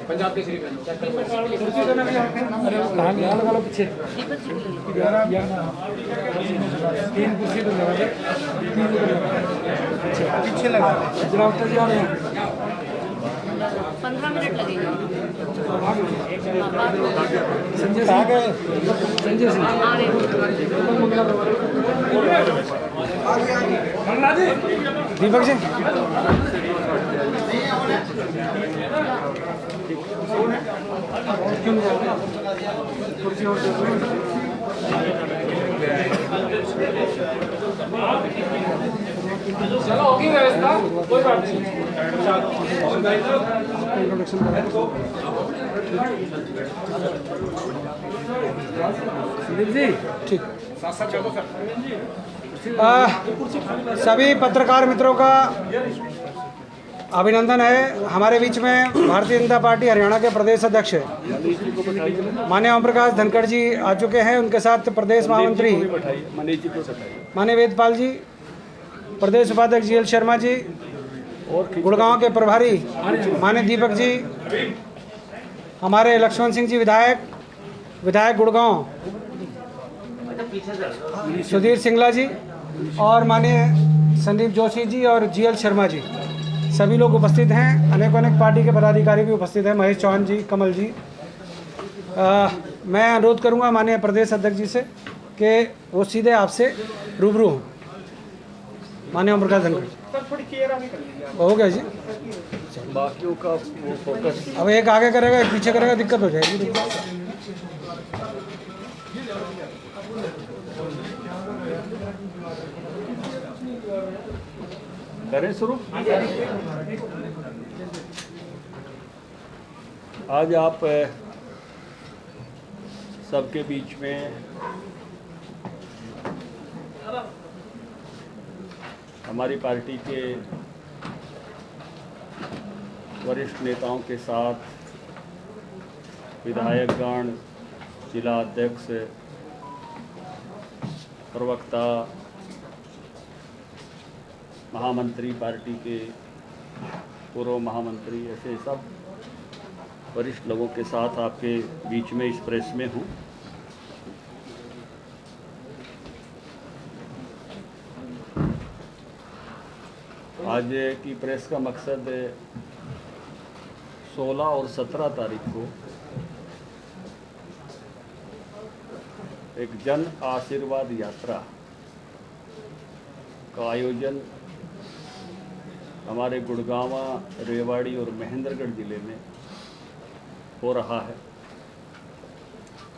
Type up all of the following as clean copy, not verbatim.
पंजाब केसरी पीछे पीछे लगा जरा उतर जा रहे हैं 15 मिनट लगेगा। संजय सिंह संजय सिंह दीपक जी कुर्सी और चलो होगी व्यवस्था, कोई बात नहीं। इंट्रोडक्शन जी ठीक। सभी पत्रकार मित्रों का अभिनंदन है। हमारे बीच में भारतीय जनता पार्टी हरियाणा के प्रदेश अध्यक्ष माननीय ओम प्रकाश धनखड़ जी आ चुके हैं। उनके साथ प्रदेश महामंत्री माननीय वेदपाल जी, प्रदेश उपाध्यक्ष जीएल शर्मा जी, गुड़गांव के प्रभारी माननीय दीपक जी, हमारे लक्ष्मण सिंह जी विधायक गुड़गांव सुधीर सिंगला जी, और माननीय संदीप जोशी जी और जीएल शर्मा जी, सभी लोग उपस्थित हैं। अनेक पार्टी के पदाधिकारी भी उपस्थित हैं, महेश चौहान जी, कमल जी। मैं अनुरोध करूंगा माननीय प्रदेश अध्यक्ष जी से कि वो सीधे आपसे रूबरू हों। माननीय ओम प्रकाश धनखड़ हो गया जी। बाकियों का वो फोकस अब एक आगे करेगा एक पीछे करेगा, दिक्कत हो जाएगी। करें शुरू। आज आप सबके बीच में हमारी पार्टी के वरिष्ठ नेताओं के साथ विधायकगण, जिला अध्यक्ष, प्रवक्ता, महामंत्री, पार्टी के पूर्व महामंत्री, ऐसे सब वरिष्ठ लोगों के साथ आपके बीच में इस प्रेस में हूँ। आज की प्रेस का मकसद 16 और 17 तारीख को एक जन आशीर्वाद यात्रा का आयोजन हमारे गुड़गांव, रेवाड़ी और महेंद्रगढ़ ज़िले में हो रहा है,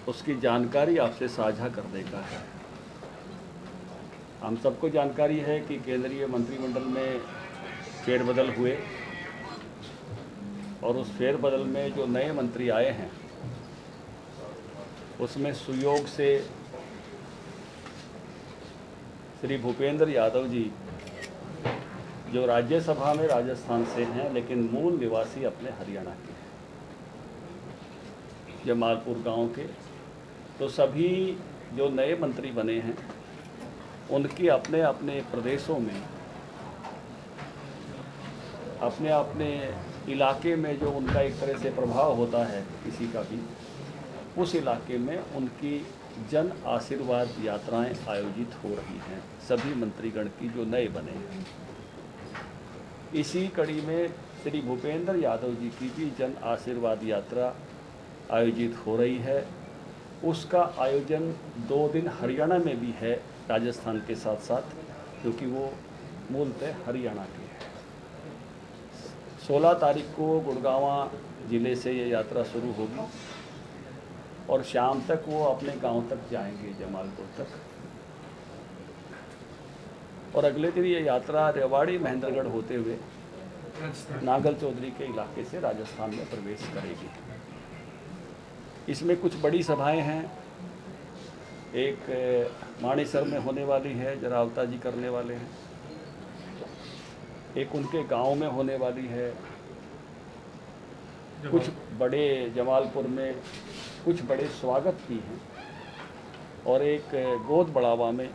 उसकी जानकारी आपसे साझा करने का है। हम सबको जानकारी है कि केंद्रीय मंत्रिमंडल में फेरबदल हुए और उस फेरबदल में जो नए मंत्री आए हैं उसमें सुयोग से श्री भूपेंद्र यादव जी, जो राज्यसभा में राजस्थान से हैं लेकिन मूल निवासी अपने हरियाणा के हैं, जमालपुर गांव के, तो सभी जो नए मंत्री बने हैं उनकी अपने अपने प्रदेशों में, अपने अपने इलाके में जो उनका एक तरह से प्रभाव होता है किसी का भी, उस इलाके में उनकी जन आशीर्वाद यात्राएं आयोजित हो रही हैं, सभी मंत्रीगण की जो नए बने हैं। इसी कड़ी में श्री भूपेंद्र यादव जी की भी जन आशीर्वाद यात्रा आयोजित हो रही है। उसका आयोजन 2 दिन हरियाणा में भी है, राजस्थान के साथ साथ, क्योंकि वो मूलतः हरियाणा के हैं। 16 तारीख को गुड़गांव ज़िले से ये यात्रा शुरू होगी और शाम तक वो अपने गांव तक जाएंगे, जमालपुर तक, और अगले दिन ये यात्रा रेवाड़ी महेंद्रगढ़ होते हुए नागल चौधरी के इलाके से राजस्थान में प्रवेश करेगी। इसमें कुछ बड़ी सभाएं हैं। एक मानेसर में होने वाली है, जरावता जी करने वाले हैं। एक उनके गांव में होने वाली है। कुछ बड़े जमालपुर में कुछ बड़े स्वागत की हैं, और एक गोद बढ़ावा में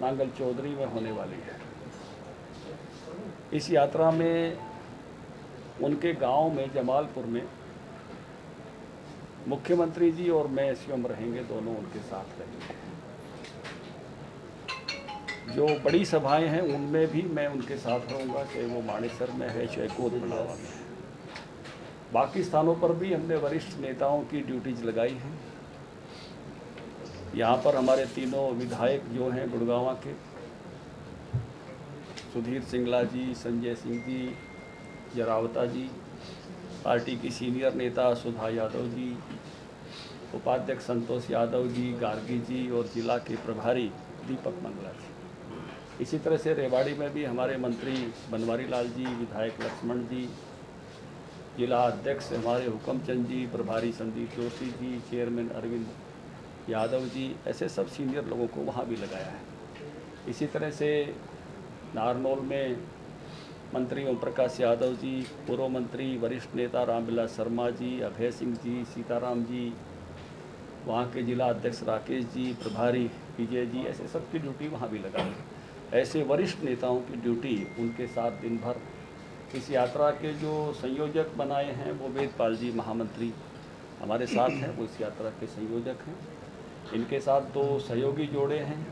नांगल चौधरी में होने वाली है। इस यात्रा में उनके गांव में जमालपुर में मुख्यमंत्री जी और मैं स्वयं रहेंगे, दोनों उनके साथ रहेंगे। जो बड़ी सभाएं हैं उनमें भी मैं उनके साथ रहूँगा, चाहे वो मानेसर में है चाहे कोटबड़ावा में है। बाकी स्थानों पर भी हमने वरिष्ठ नेताओं की ड्यूटीज लगाई हैं। यहाँ पर हमारे तीनों विधायक जो हैं गुड़गांव के, सुधीर सिंगला जी, संजय सिंह जी, जरावता जी, पार्टी की सीनियर नेता सुधा यादव जी, उपाध्यक्ष संतोष यादव जी, गार्गी जी और जिला के प्रभारी दीपक मंगला जी। इसी तरह से रेवाड़ी में भी हमारे मंत्री बनवारी लाल जी, विधायक लक्ष्मण जी, जिला अध्यक्ष हमारे हुक्मचंद जी, प्रभारी संदीप जोशी जी, चेयरमैन अरविंद यादव जी, ऐसे सब सीनियर लोगों को वहाँ भी लगाया है। इसी तरह से नारनौल में मंत्री ओम प्रकाश यादव जी, पूर्व मंत्री वरिष्ठ नेता रामविलास शर्मा जी, अभय सिंह जी, सीताराम जी, वहाँ के जिला अध्यक्ष राकेश जी, प्रभारी विजय जी, ऐसे सबकी ड्यूटी वहाँ भी लगाई है। ऐसे वरिष्ठ नेताओं की ड्यूटी उनके साथ दिन भर। इस यात्रा के जो संयोजक बनाए हैं वो वेदपाल जी महामंत्री हमारे साथ हैं, वो इस यात्रा के संयोजक हैं। इनके साथ दो सहयोगी जोड़े हैं,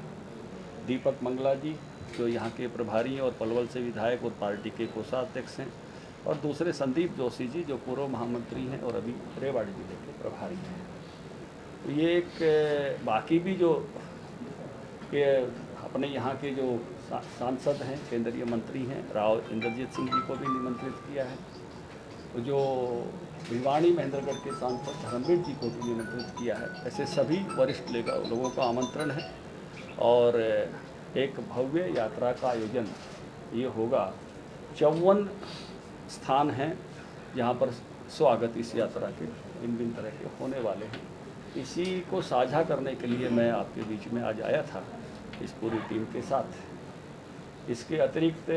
दीपक मंगला जी जो यहाँ के प्रभारी हैं और पलवल से विधायक और पार्टी के कोषाध्यक्ष हैं, और दूसरे संदीप जोशी जी जो पूर्व महामंत्री हैं और अभी रेवाड़ी जिले के प्रभारी हैं। तो ये एक बाकी भी जो के अपने यहाँ के जो सांसद हैं, केंद्रीय मंत्री हैं, राव इंद्रजीत सिंह जी को भी निमंत्रित किया है। तो जो भिवाड़ी महेंद्रगढ़ के सांसद धर्मवीर जी को भी निमंत्रित किया है। ऐसे सभी वरिष्ठ लोगों का आमंत्रण है और एक भव्य यात्रा का आयोजन ये होगा। 54 स्थान हैं जहाँ पर स्वागत इस यात्रा के भिन्न तरह के होने वाले हैं। इसी को साझा करने के लिए मैं आपके बीच में आज आया था इस पूरी टीम के साथ। इसके अतिरिक्त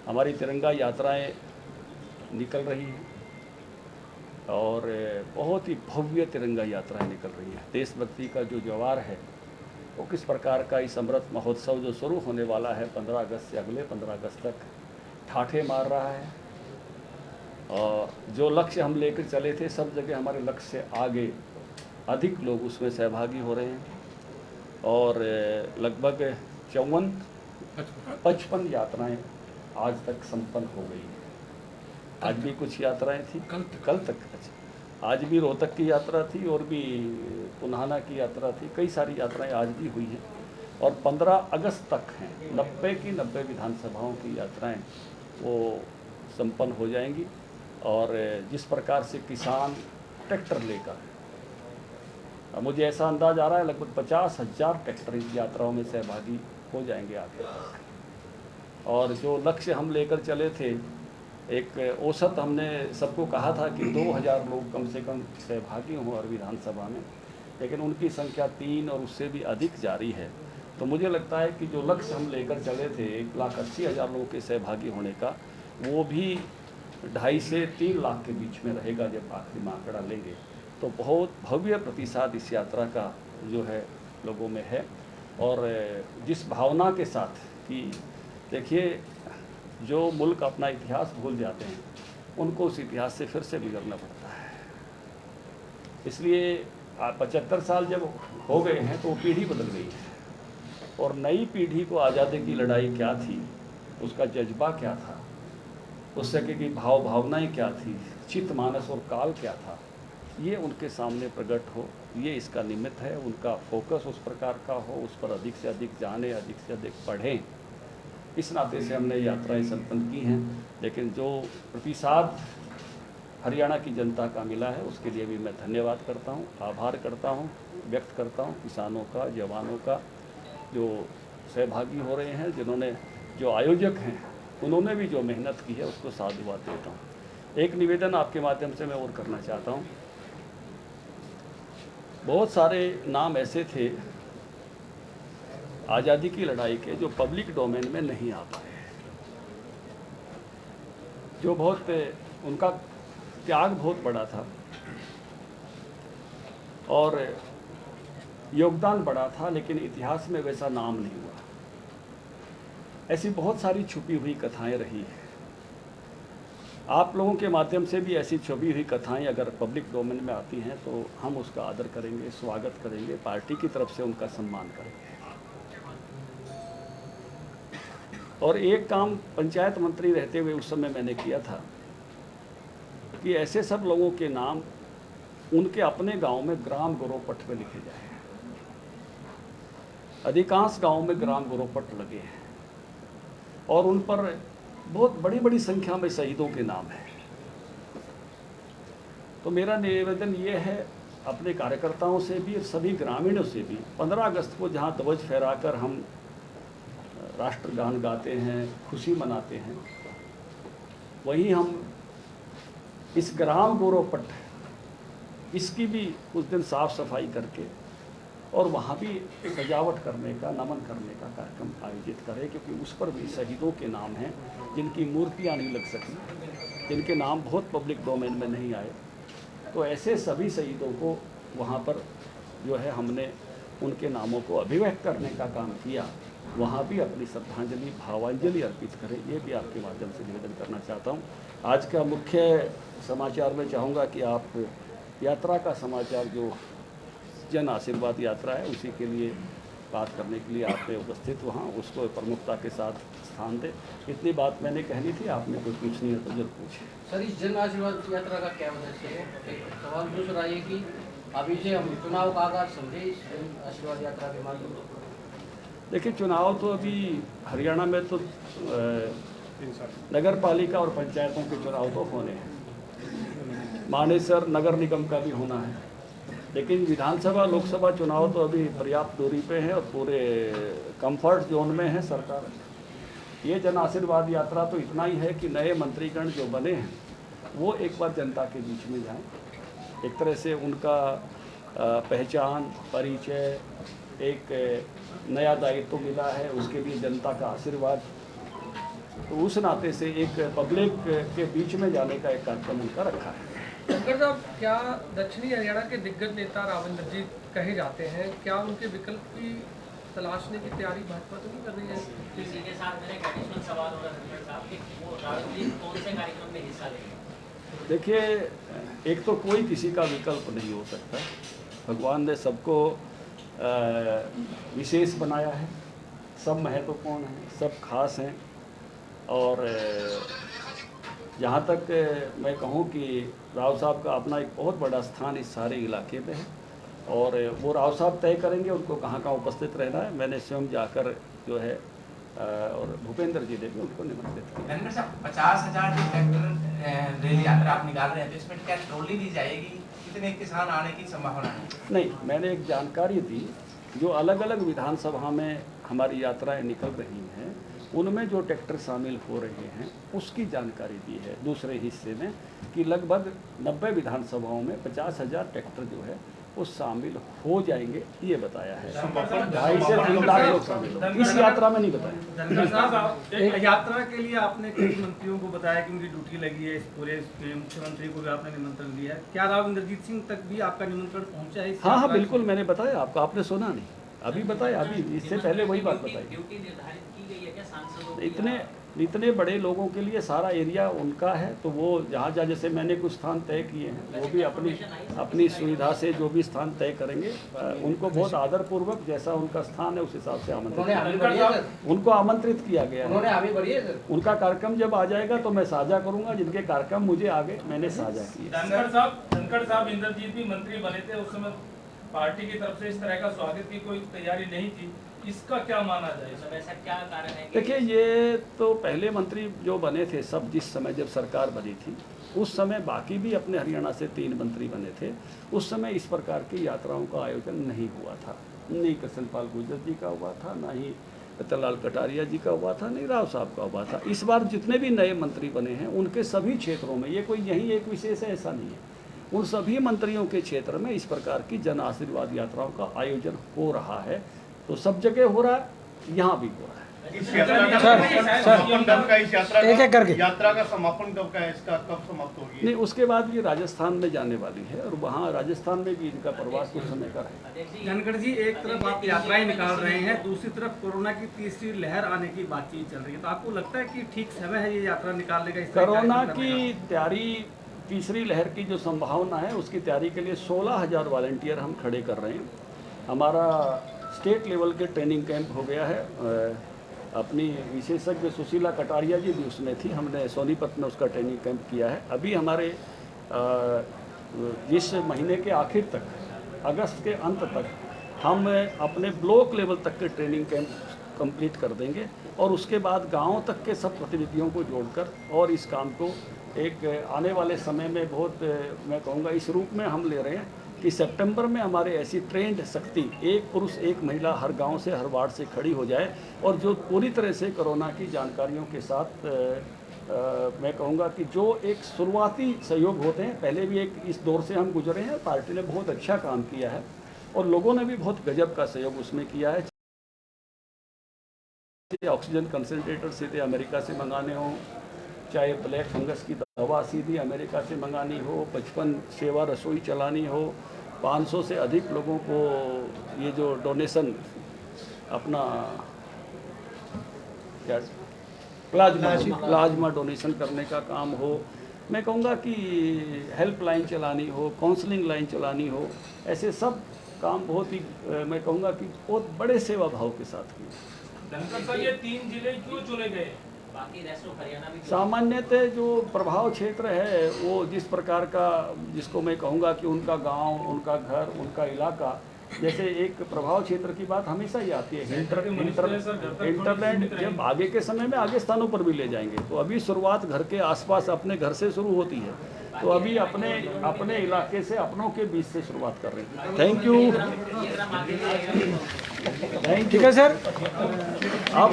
हमारी तिरंगा यात्राएं निकल रही हैं और बहुत ही भव्य तिरंगा यात्राएं निकल रही हैं। देशभक्ति का जो ज्वार है वो किस प्रकार का इस अमृत महोत्सव जो शुरू होने वाला है 15 अगस्त से अगले 15 अगस्त तक ठाठे मार रहा है। और जो लक्ष्य हम लेकर चले थे सब जगह हमारे लक्ष्य से आगे अधिक लोग उसमें सहभागी हो रहे हैं और लगभग 55 यात्राएं आज तक संपन्न हो गई हैं। आज भी कुछ यात्राएं थी, कल तक अच्छा, आज भी रोहतक की यात्रा थी और भी पुन्हाना की यात्रा थी। कई सारी यात्राएं आज भी हुई हैं और 15 अगस्त तक हैं। 90 की 90 विधानसभाओं की यात्राएं वो संपन्न हो जाएंगी। और जिस प्रकार से किसान ट्रैक्टर लेकर, मुझे ऐसा अंदाज आ रहा है लगभग 50,000 ट्रैक्टर इस यात्राओं में सहभागी हो जाएंगे आगे तक। और जो लक्ष्य हम लेकर चले थे, एक औसत हमने सबको कहा था कि 2000 लोग कम से कम सहभागी हों हर विधानसभा में, लेकिन उनकी संख्या 3 और उससे भी अधिक जारी है। तो मुझे लगता है कि जो लक्ष्य हम लेकर चले थे 1,80,000 लोगों के सहभागी होने का, वो भी 2.5 से 3 लाख के बीच में रहेगा जब आखिरी में आंकड़ा लेंगे। तो बहुत भव्य प्रतिसाद इस यात्रा का जो है लोगों में है। और जिस भावना के साथ कि देखिए जो मुल्क अपना इतिहास भूल जाते हैं उनको उस इतिहास से फिर से गुजरना पड़ता है। इसलिए 75 साल जब हो गए हैं तो पीढ़ी बदल गई है और नई पीढ़ी को आज़ादी की लड़ाई क्या थी, उसका जज्बा क्या था, उस सके की भावनाएं क्या थी, चित्त मानस और काल क्या था, ये उनके सामने प्रकट हो। ये इसका निमित्त है। उनका फोकस उस प्रकार का हो, उस पर अधिक से अधिक जाने, अधिक से अधिक पढ़ें। इस नाते से हमने यात्राएं संपन्न की हैं। लेकिन जो प्रतिसाद हरियाणा की जनता का मिला है उसके लिए भी मैं धन्यवाद करता हूँ, आभार करता हूँ, व्यक्त करता हूँ किसानों का, जवानों का जो सहभागी हो रहे हैं, जिन्होंने जो आयोजक हैं उन्होंने भी जो मेहनत की है उसको साधुवाद देता हूँ। एक निवेदन आपके माध्यम से मैं और करना चाहता हूँ। बहुत सारे नाम ऐसे थे आज़ादी की लड़ाई के जो पब्लिक डोमेन में नहीं आ पाए, जो बहुत उनका त्याग बहुत बड़ा था और योगदान बड़ा था, लेकिन इतिहास में वैसा नाम नहीं हुआ। ऐसी बहुत सारी छुपी हुई कथाएं रही हैं। आप लोगों के माध्यम से भी ऐसी छुपी हुई कथाएं अगर पब्लिक डोमेन में आती हैं तो हम उसका आदर करेंगे, स्वागत करेंगे, पार्टी की तरफ से उनका सम्मान करेंगे। और एक काम पंचायत मंत्री रहते हुए उस समय मैंने किया था कि ऐसे सब लोगों के नाम उनके अपने गांव में ग्राम गोरोपट में लिखे जाए। अधिकांश गांव में ग्राम गोरोपट लगे हैं और उन पर बहुत बड़ी बड़ी संख्या में शहीदों के नाम हैं। तो मेरा निवेदन ये है अपने कार्यकर्ताओं से भी और सभी ग्रामीणों से भी, 15 अगस्त को जहाँ ध्वज फहराकर हम राष्ट्रगान गाते हैं, खुशी मनाते हैं, वहीं हम इस ग्राम गोरोपट इसकी भी उस दिन साफ सफाई करके और वहाँ भी सजावट करने का, नमन करने का कार्यक्रम आयोजित करें, क्योंकि उस पर भी शहीदों के नाम हैं जिनकी मूर्तियाँ नहीं लग सकी, जिनके नाम बहुत पब्लिक डोमेन में नहीं आए। तो ऐसे सभी शहीदों को वहाँ पर जो है हमने उनके नामों को अभिव्यक्त करने का काम किया, वहाँ भी अपनी श्रद्धांजलि, भावांजलि अर्पित करें। ये भी आपके माध्यम से निवेदन करना चाहता हूँ। आज का मुख्य समाचार मैं चाहूँगा कि आप यात्रा का समाचार, जो जन आशीर्वाद यात्रा है, उसी के लिए बात करने के लिए आपने उपस्थित वहाँ उसको प्रमुखता के साथ स्थान दें। इतनी बात मैंने कहनी थी, आपने कोई पूछनी है तो जरूर पूछें। सर, इस जन आशीर्वाद यात्रा का क्या उद्देश्य है? एक सवाल दूसरा ये कि अभी से हम चुनाव का आगाज समझे इस जन आशीर्वाद यात्रा के माध्यम से। देखिए, चुनाव तो अभी हरियाणा में तो नगर पालिका और पंचायतों के चुनाव तो होने हैं, मानेसर नगर निगम का भी होना है, लेकिन विधानसभा लोकसभा चुनाव तो अभी पर्याप्त दूरी पे है और पूरे कंफर्ट जोन में है सरकार। ये जन आशीर्वाद यात्रा तो इतना ही है कि नए मंत्रीगण जो बने हैं वो एक बार जनता के बीच में जाएं, एक तरह से उनका पहचान, परिचय, एक नया दायित्व मिला है, उसके लिए जनता का आशीर्वाद, तो उस नाते से एक पब्लिक के बीच में जाने का एक कार्यक्रम उनका रखा है। धनखड़ साहब, क्या दक्षिणी हरियाणा के दिग्गज नेता राव इंद्रजीत कहे जाते हैं, क्या उनके विकल्प की तलाशने की तैयारी भाजपा तो नहीं कर रही है? इसी के साथ मेरा एक एडिशनल सवाल होगा धनखड़ साहब कि वो राव इंद्रजीत कौन से कार्यक्रम में हिस्सा लेंगे? देखिए, एक तो कोई किसी का विकल्प नहीं हो सकता। भगवान ने सबको विशेष बनाया है, सब महत्वपूर्ण हैं, सब खास हैं, और जहाँ तक मैं कहूँ कि राव साहब का अपना एक बहुत बड़ा स्थान इस सारे इलाके में है और वो राव साहब तय करेंगे उनको कहाँ कहाँ उपस्थित रहना है। मैंने स्वयं जाकर जो है और भूपेंद्र जी ने भी उनको निमंत्रित किया। धनखड़ साहब, 50,000 की ट्रैक्टर रेल यात्रा आप निकाल रहे हैं, तो इसमें क्या ट्रॉली दी जाएगी? कितने किसान आने की संभावना है? नहीं, मैंने एक जानकारी दी, जो अलग अलग विधानसभा में हमारी यात्राएं निकल रही हैं उनमें जो ट्रैक्टर शामिल हो रहे हैं उसकी जानकारी दी है दूसरे हिस्से में, कि लगभग 90 विधानसभाओं में 50,000 ट्रैक्टर जो है वो शामिल हो जाएंगे, ये बताया है। 2.5 से 3 लाख लोग शामिल होंगे, इस यात्रा में नहीं बताया। धनखड़ साहब, एक यात्रा के लिए आपने कई मंत्रियों को बताया कि उनकी ड्यूटी लगी है, इस पूरे मुख्यमंत्री को भी आपने निमंत्रण दिया है, क्या राव इंद्रजीत सिंह तक भी आपका निमंत्रण पहुंचा है? हाँ हाँ, बिल्कुल, मैंने बताया आपको, आपने सुना नहीं, अभी बताया, अभी इससे पहले वही बात बताई। ड्यूटी निर्धारित की गई है क्या सांसदों की? इतने बड़े लोगों के लिए सारा एरिया उनका है, तो वो जहाँ जहाँ जैसे मैंने कुछ स्थान तय किए हैं वो भी अपनी सुविधा से जो भी स्थान तय करेंगे उनको बहुत आदरपूर्वक जैसा उनका स्थान है उस हिसाब से उनको आमंत्रित किया गया है। उनका कार्यक्रम जब आ जाएगा तो मैं साझा करूंगा, जिनके कार्यक्रम मुझे आगे मैंने साझा किए। धनखड़ साहब इंद्रजीत भी मंत्री बने थे, उस समय पार्टी की तरफ से इस तरह का स्वागत की कोई तैयारी नहीं थी, इसका क्या माना जाए? सब ऐसा क्या कारण है? देखिए, ये तो पहले मंत्री जो बने थे सब, जिस समय जब सरकार बनी थी उस समय बाकी भी अपने हरियाणा से 3 मंत्री बने थे, उस समय इस प्रकार की यात्राओं का आयोजन नहीं हुआ था। नहीं कृष्णपाल गुर्जर जी का हुआ था, ना ही रतनलाल कटारिया जी का हुआ था, नहीं राव साहब का हुआ था। इस बार जितने भी नए मंत्री बने हैं उनके सभी क्षेत्रों में, ये कोई यही एक विशेष है ऐसा नहीं है, उन सभी मंत्रियों के क्षेत्र में इस प्रकार की जन आशीर्वाद यात्राओं का आयोजन हो रहा है। तो सब जगह हो रहा है, यहाँ भी हो रहा है। इस यात्रा का समापन कब का, इस यात्रा एक एक करके। यात्रा का समापन कब का है, इसका कब समाप्त होगी? नहीं, उसके बाद ये राजस्थान में जाने वाली है और वहाँ राजस्थान में भी इनका प्रवास कुछ समय का है। धनखड़ जी, एक तरफ आप यात्राएं निकाल रहे हैं, दूसरी तरफ कोरोना की तीसरी लहर आने की बातचीत चल रही है, तो आपको लगता है कि ठीक समय है ये यात्रा निकालने का? इस तरह कोरोना कार्यक्रम करने की तैयारी, तीसरी लहर की जो संभावना है उसकी तैयारी के लिए 16,000 वॉलंटियर हम खड़े कर रहे हैं। हमारा स्टेट लेवल के ट्रेनिंग कैंप हो गया है। अपनी विशेषज्ञ सुशीला कटारिया जी भी उसमें थी, हमने सोनीपत में उसका ट्रेनिंग कैंप किया है। अभी हमारे इस महीने के आखिर तक, अगस्त के अंत तक हम अपने ब्लॉक लेवल तक के ट्रेनिंग कैंप कंप्लीट कर देंगे और उसके बाद गाँव तक के सब प्रतिनिधियों को जोड़कर और इस काम को एक आने वाले समय में बहुत, मैं कहूँगा इस रूप में हम ले रहे हैं कि सितंबर में हमारे ऐसी ट्रेंड शक्ति, एक पुरुष एक महिला हर गांव से, हर वार्ड से खड़ी हो जाए और जो पूरी तरह से कोरोना की जानकारियों के साथ मैं कहूँगा कि जो एक शुरुआती सहयोग होते हैं, पहले भी एक इस दौर से हम गुजरे हैं, पार्टी ने बहुत अच्छा काम किया है और लोगों ने भी बहुत गजब का सहयोग उसमें किया है। ऑक्सीजन कंसनट्रेटर सीधे अमेरिका से मंगाने हों, चाहे ब्लैक फंगस की दवा सीधी अमेरिका से मंगानी हो, 55 सेवा रसोई चलानी हो, 500 से अधिक लोगों को ये जो डोनेशन अपना क्या प्लाज्मा डोनेशन करने का काम हो, मैं कहूँगा कि हेल्पलाइन चलानी हो, काउंसलिंग लाइन चलानी हो, ऐसे सब काम बहुत ही मैं कहूँगा कि बहुत बड़े सेवा भाव के साथ किए। धनखड़ साहब, ये 3 जिले क्यों चुने गए? बाकी रेस्ट ऑफ हरियाणा भी सामान्यतः जो प्रभाव क्षेत्र है वो जिस प्रकार का, जिसको मैं कहूँगा कि उनका गांव, उनका घर, उनका इलाका, जैसे एक प्रभाव क्षेत्र की बात हमेशा ही आती है। इंटरनेट जब आगे के समय में आगे स्थानों पर भी ले जाएंगे, तो अभी शुरुआत घर के आसपास अपने घर से शुरू होती है, तो अभी अपने इलाके से, अपनों के बीच से शुरुआत कर रहे हैं। Thank you. ठीक है सर। अब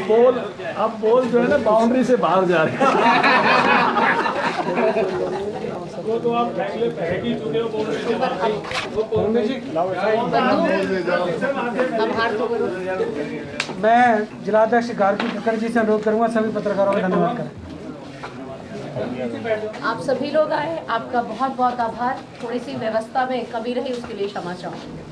बोल जो है ना बाउंड्री से बाहर जा रहे हैं। वो तो आप पहले ही चुके हो, बोल रहे मैं जिलाध्यक्ष गार्गी कक्कड़ जी से अनुरोध करूंगा सभी पत्रकारों का धन्यवाद करें। आप सभी लोग आए, आपका बहुत बहुत आभार। थोड़ी सी व्यवस्था में कमी रही, उसके लिए क्षमा चाहूँगी।